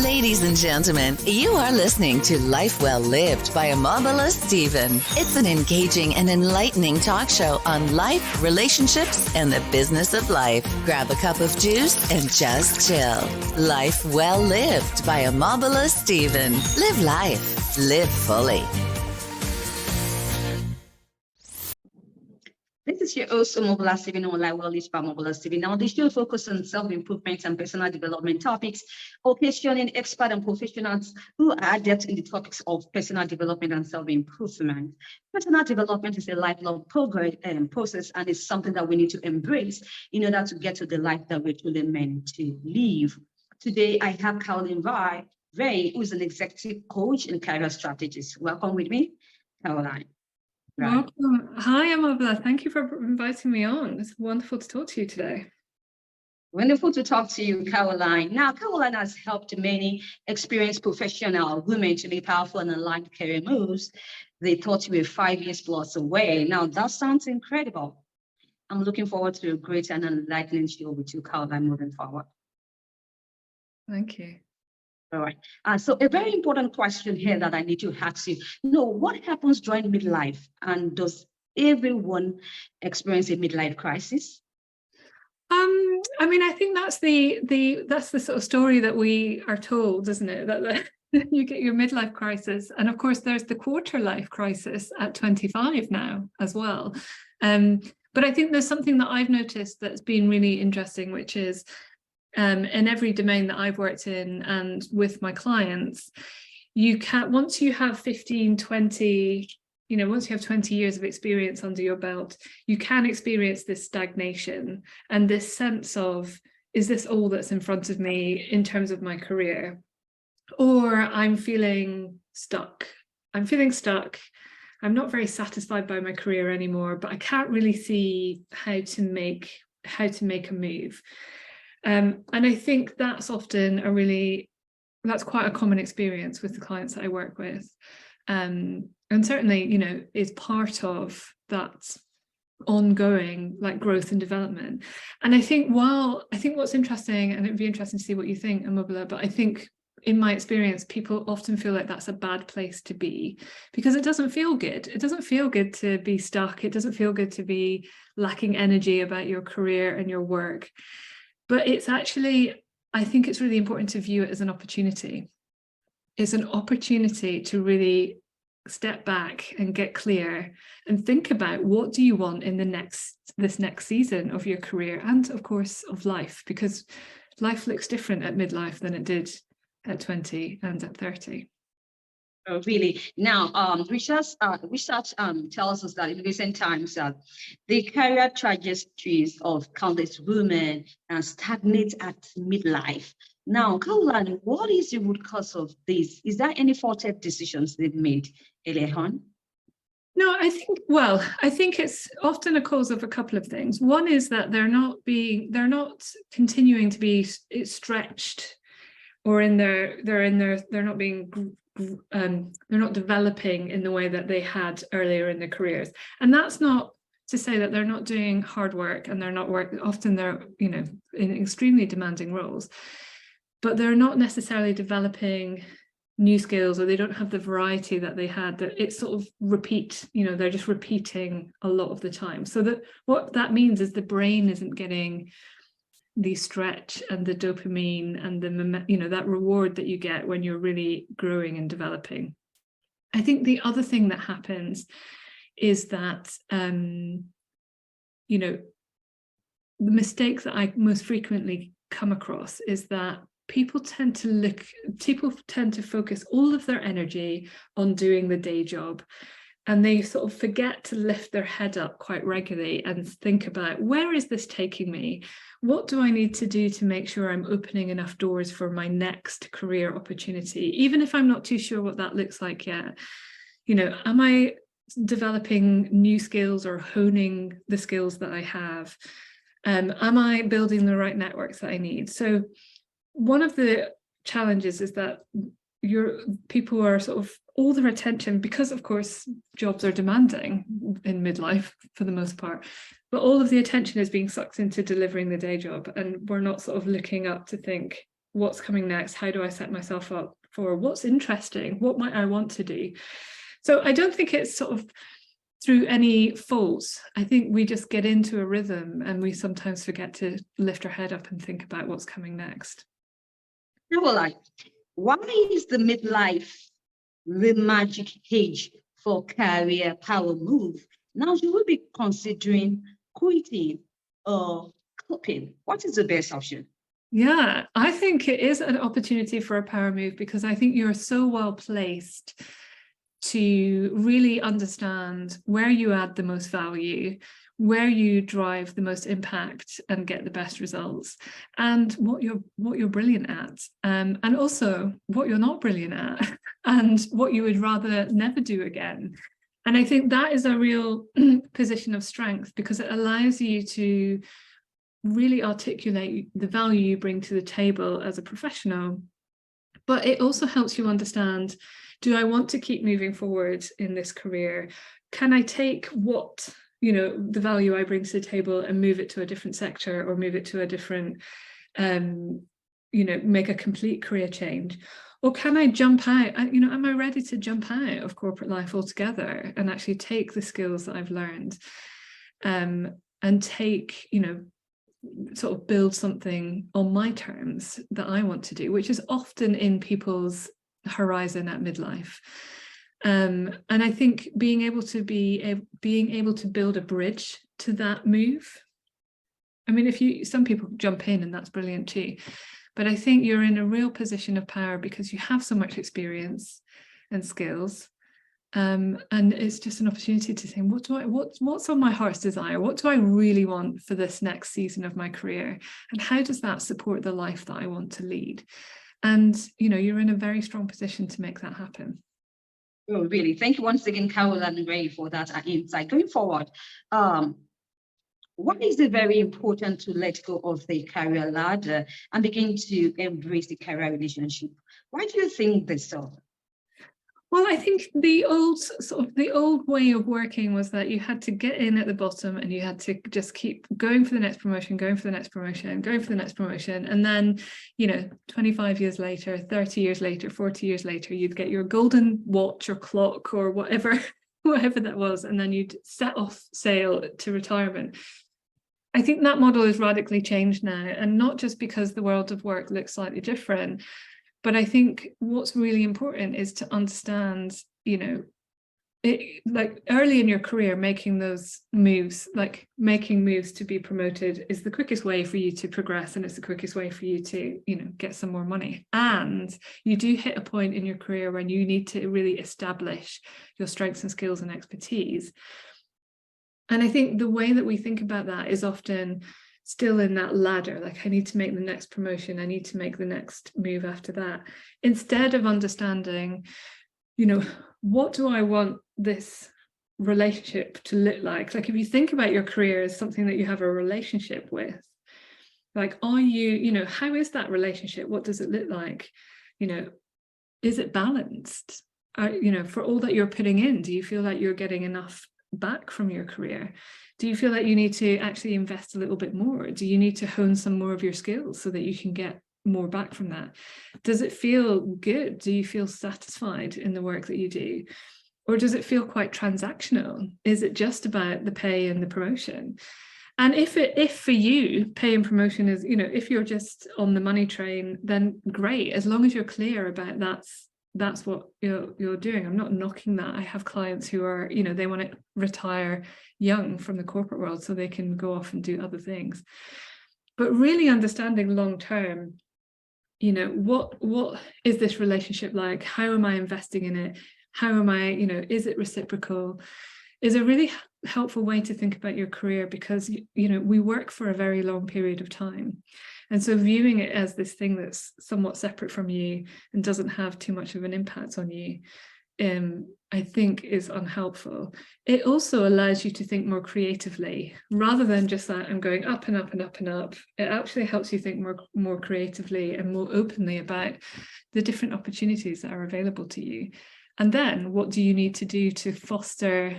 Ladies and gentlemen, you are listening to Life Well Lived by Omobola Stephen. It's an engaging and enlightening talk show on life, relationships, and the business of life. Grab a cup of juice and just chill. Life Well Lived by Omobola Stephen. Live life. Live fully. This is your host, Omobola Stephen, on Life Well Lived by Omobola Stephen. Now, the show focuses on self-improvement and personal development topics, occasioning experts and professionals who are adept in the topics of personal development and self-improvement. Personal development is a lifelong process, and it's something that we need to embrace in order to get to the life that we're truly meant to live. Today, I have Caroline Ray, who is an executive coach and career strategist. Welcome with me, Caroline. Right. Welcome. Hi, Omobola. Thank you for inviting me on. It's wonderful to talk to you today. Wonderful to talk to you, Caroline. Now, Caroline has helped many experienced professional women to make powerful and aligned career moves. They thought you were 5 years plus away. Now, that sounds incredible. I'm looking forward to a great and enlightening show with you, Caroline, moving forward. Thank you. All right. So a very important question here that I need to ask you. What happens during midlife, and does everyone experience a midlife crisis? I mean, I think that's the sort of story that we are told, isn't it? That you get your midlife crisis, and of course, there's the quarter life crisis at 25 now as well. But I think there's something that I've noticed that's been really interesting, which is in every domain that I've worked in and with my clients, you can, once you have 15, 20, once you have 20 years of experience under your belt, you can experience this stagnation and this sense of, is this all that's in front of me in terms of my career? Or I'm feeling stuck. I'm not very satisfied by my career anymore, but I can't really see how to make a move. And I think that's often that's quite a common experience with the clients that I work with. And certainly, is part of that ongoing growth and development. And I think what's interesting, and it'd be interesting to see what you think, Omobola, but I think in my experience, people often feel like that's a bad place to be because it doesn't feel good. It doesn't feel good to be stuck. It doesn't feel good to be lacking energy about your career and your work. But it's actually, I think it's really important to view it as an opportunity. It's an opportunity to really step back and get clear and think about what do you want in this next season of your career and, of course, of life, because life looks different at midlife than it did at 20 and at 30. Oh, really? Now, research tells us that in recent times, the career trajectories of countless women stagnate at midlife. Now, Caroline, what is the root cause of this? Is there any faulted decisions they've made earlier on? No, I think it's often a cause of a couple of things. One is that they're not continuing to be stretched, or they're not developing in the way that they had earlier in their careers. And that's not to say that they're not doing hard work and they're not often they're, in extremely demanding roles, but they're not necessarily developing new skills, or they don't have the variety that they had, that it's sort of they're just repeating a lot of the time. So that what that means is the brain isn't getting the stretch and the dopamine and that reward that you get when you're really growing and developing. I think the other thing that happens is that the mistake that I most frequently come across is that people tend to focus all of their energy on doing the day job, and they sort of forget to lift their head up quite regularly and think about, where is this taking me? What do I need to do to make sure I'm opening enough doors for my next career opportunity, even if I'm not too sure what that looks like yet? Am I developing new skills or honing the skills that I have? Am I building the right networks that I need? So one of the challenges is that people are sort of all their attention, because of course jobs are demanding in midlife for the most part, but all of the attention is being sucked into delivering the day job, and we're not sort of looking up to think, what's coming next? How do I set myself up for what's interesting? What might I want to do? So I don't think it's sort of through any faults. I think we just get into a rhythm and we sometimes forget to lift our head up and think about what's coming next. Caroline, why is the midlife the magic age for career power move? Now you will be considering quitting or coping. What is the best option? Yeah, I think it is an opportunity for a power move, because I think you're so well placed to really understand where you add the most value, where you drive the most impact and get the best results, and what you're brilliant at, and also what you're not brilliant at, and what you would rather never do again. And I think that is a real position of strength, because it allows you to really articulate the value you bring to the table as a professional, but it also helps you understand, do I want to keep moving forward in this career? Can I take what, the value I bring to the table and move it to a different sector, or move it to a different, make a complete career change? Or can I jump out? Am I ready to jump out of corporate life altogether and actually take the skills that I've learned, and take, sort of build something on my terms that I want to do, which is often in people's horizon at midlife. And I think being able to build a bridge to that move. I mean, some people jump in and that's brilliant too, but I think you're in a real position of power because you have so much experience and skills. And it's just an opportunity to think, what's on my heart's desire? What do I really want for this next season of my career? And how does that support the life that I want to lead? And, you're in a very strong position to make that happen. Oh, really? Thank you once again, Carol and Ray, for that insight. Going forward, why is it very important to let go of the career ladder and begin to embrace the career relationship? Why do you think this so? Well, I think the old way of working was that you had to get in at the bottom and you had to just keep going for the next promotion, going for the next promotion, going for the next promotion. And then, 25 years later, 30 years later, 40 years later, you'd get your golden watch or clock or whatever that was. And then you'd set off sail to retirement. I think that model is radically changed now, and not just because the world of work looks slightly different, but I think what's really important is to understand, like early in your career, making those moves, like making moves to be promoted, is the quickest way for you to progress, and it's the quickest way for you to, get some more money. And you do hit a point in your career when you need to really establish your strengths and skills and expertise. And I think the way that we think about that is often still in that ladder, like I need to make the next promotion, I need to make the next move after that, instead of understanding, what do I want this relationship to look like? Like if you think about your career as something that you have a relationship with, like are you, how is that relationship? What does it look like? Is it balanced? For all that you're putting in, do you feel like you're getting enough back from your career? Do you feel like you need to actually invest a little bit more? Do you need to hone some more of your skills so that you can get more back from that? Does it feel good? Do you feel satisfied in the work that you do? Or does it feel quite transactional? Is it just about the pay and the promotion? And if for you, pay and promotion is, if you're just on the money train, then great, as long as you're clear about that's what you're doing. I'm not knocking that. I have clients who are, they want to retire young from the corporate world so they can go off and do other things. But really understanding long term, what is this relationship like? How am I investing in it? How am I, is it reciprocal? Is a really helpful way to think about your career, because, we work for a very long period of time. And so viewing it as this thing that's somewhat separate from you and doesn't have too much of an impact on you, I think is unhelpful. It also allows you to think more creatively, rather than just that I'm going up and up and up and up. It actually helps you think more creatively and more openly about the different opportunities that are available to you. And then what do you need to do to foster,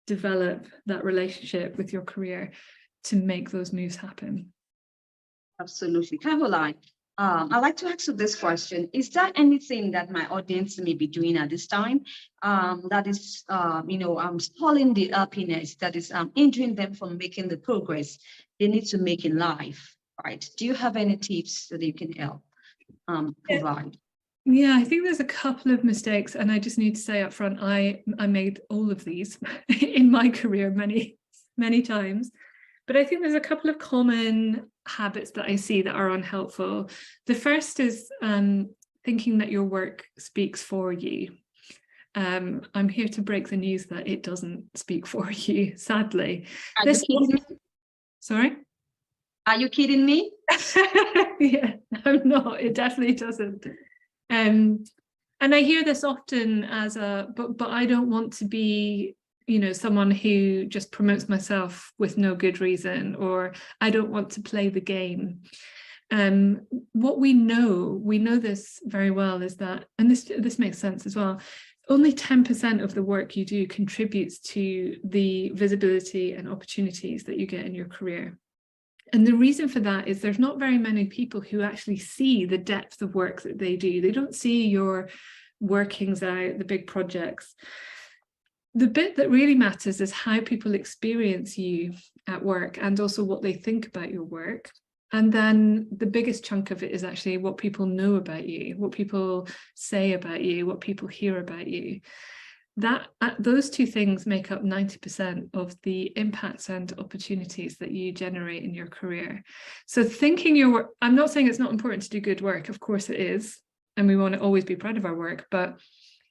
develop that relationship with your career to make those moves happen? Absolutely. Caroline, I'd like to ask you this question. Is there anything that my audience may be doing at this time that is, stalling the happiness, that is hindering them from making the progress they need to make in life, right? Do you have any tips that you can help provide? Yeah, I think there's a couple of mistakes, and I just need to say up front, I made all of these in my career many times. But I think there's a couple of common habits that I see that are unhelpful. The first is thinking that your work speaks for you. I'm here to break the news that it doesn't speak for you, sadly. Are you kidding me? Sorry? Are you kidding me? Yeah, I'm not. It definitely doesn't. And I hear this often as but I don't want to be, someone who just promotes myself with no good reason, or I don't want to play the game. What we know this very well, is that, and this makes sense as well, only 10% of the work you do contributes to the visibility and opportunities that you get in your career. And the reason for that is there's not very many people who actually see the depth of work that they do. They don't see your workings out, the big projects. The bit that really matters is how people experience you at work, and also what they think about your work. And then the biggest chunk of it is actually what people know about you, what people say about you, what people hear about you. Those two things make up 90% of the impacts and opportunities that you generate in your career. So thinking your work, I'm not saying it's not important to do good work, of course it is, and we want to always be proud of our work, but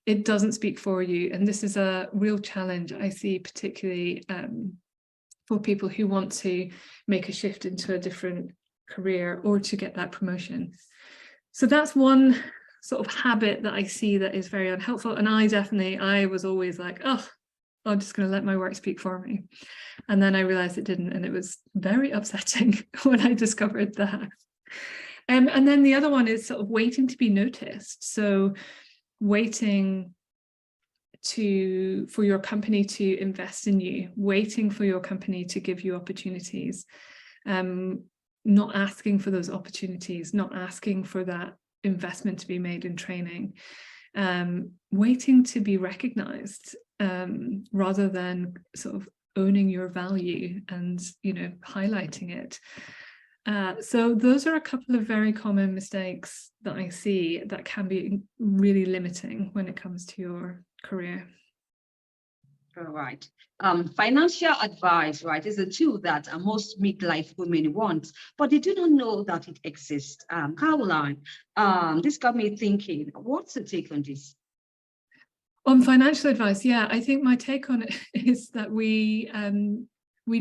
it doesn't speak for you. And this is a real challenge I see, particularly for people who want to make a shift into a different career or to get that promotion. So that's one sort of habit that I see that is very unhelpful. And I was always like, oh, I'm just going to let my work speak for me. And then I realized it didn't, and it was very upsetting when I discovered that. And then the other one is sort of waiting to be noticed. So waiting for your company to invest in you, waiting for your company to give you opportunities, not asking for those opportunities, not asking for that investment to be made in training, waiting to be recognized, rather than sort of owning your value and highlighting it. So those are a couple of very common mistakes that I see that can be really limiting when it comes to your career. All right. Financial advice, right, is a tool that most midlife women want, but they do not know that it exists. Caroline, this got me thinking, what's the take on this? On financial advice, yeah, I think my take on it is that we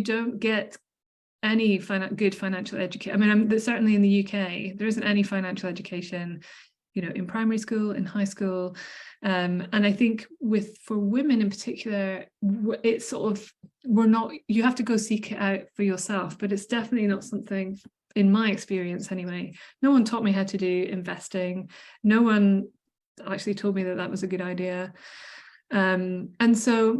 don't get any good financial education. I mean, certainly in the UK, there isn't any financial education, in primary school, in high school. And I think for women in particular, it's sort of, you have to go seek it out for yourself, but it's definitely not something, in my experience anyway, no one taught me how to do investing. No one actually told me that was a good idea. And so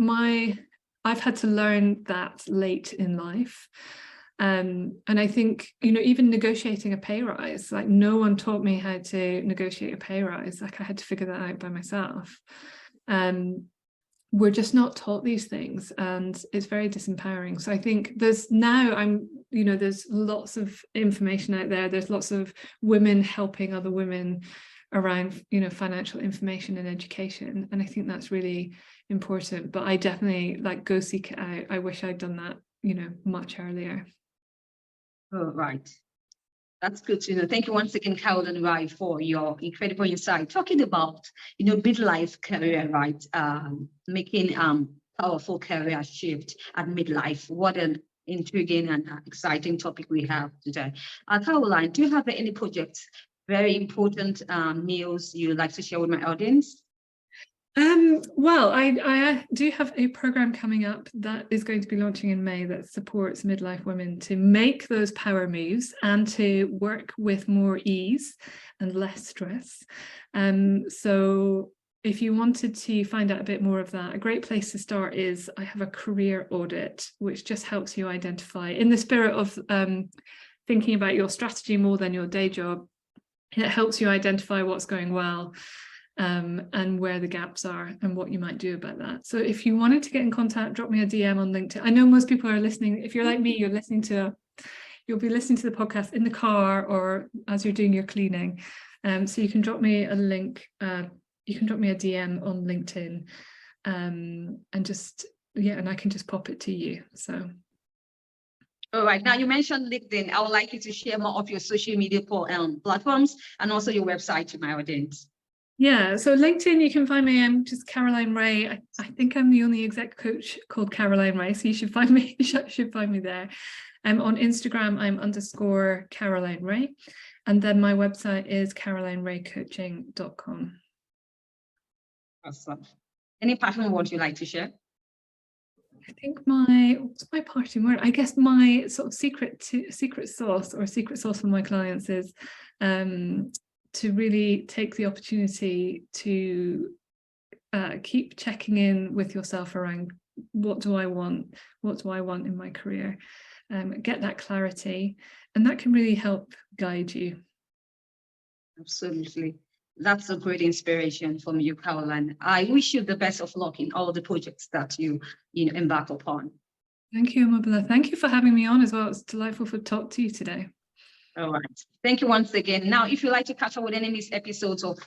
I've had to learn that late in life. And I think, even negotiating a pay rise, like no one taught me how to negotiate a pay rise. Like I had to figure that out by myself. We're just not taught these things, and it's very disempowering. So I think there's lots of information out there. There's lots of women helping other women around, financial information and education. And I think that's really important, but I definitely go seek it out. I wish I'd done that, much earlier. Oh, right. That's good to know. Thank you once again, Caroline, right, for your incredible insight. Talking about, midlife career, right? Making powerful career shift at midlife. What an intriguing and exciting topic we have today. Caroline, do you have any projects, very important news you'd like to share with my audience? Well, I do have a program coming up that is going to be launching in May that supports midlife women to make those power moves and to work with more ease and less stress. So if you wanted to find out a bit more of that, a great place to start is I have a career audit, which just helps you identify, in the spirit of thinking about your strategy more than your day job, It helps you identify what's going well, and where the gaps are and what you might do about that. So if you wanted to get in contact, drop me a DM on LinkedIn. I know most people are listening. If you're like me, you'll be listening to the podcast in the car or as you're doing your cleaning. So you can drop me a link. You can drop me a DM on LinkedIn, and I can just pop it to you. So. All right. Now you mentioned LinkedIn. I would like you to share more of your social media platforms and also your website to my audience. Yeah, so LinkedIn, you can find me. I'm just Caroline Ray. I think I'm the only exec coach called Caroline Ray, so you should find me. should find me there. On Instagram, I'm _ Caroline Ray, and then my website is carolineraycoaching.com. Awesome. Any parting words you'd like to share? I think what's my parting word? I guess my sort of secret sauce for my clients is to really take the opportunity to keep checking in with yourself around what do I want in my career, get that clarity, and that can really help guide you. Absolutely. That's a great inspiration from you, Caroline. I wish you the best of luck in all the projects that you embark upon. Thank you, Omobola. Thank you for having me on as well. It's delightful to talk to you today. All right. Thank you once again. Now, if you'd like to catch up with any of these episodes of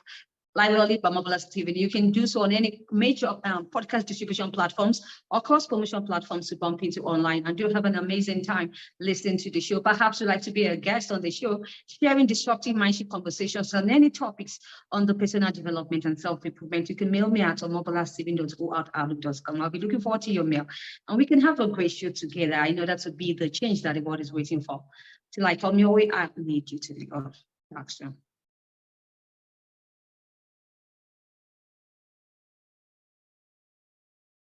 Life Well Lived by Omobola Stephen, you can do so on any major podcast distribution platforms or cross-promotion platforms to bump into online, and do have an amazing time listening to the show. Perhaps you'd like to be a guest on the show, sharing disruptive mindset conversations on any topics on the personal development and self-improvement. You can mail me at omobolasteven.outlook.com. I'll be looking forward to your mail, and we can have a great show together. I know that would be the change that the world is waiting for. Till I come your way, I need you to the action.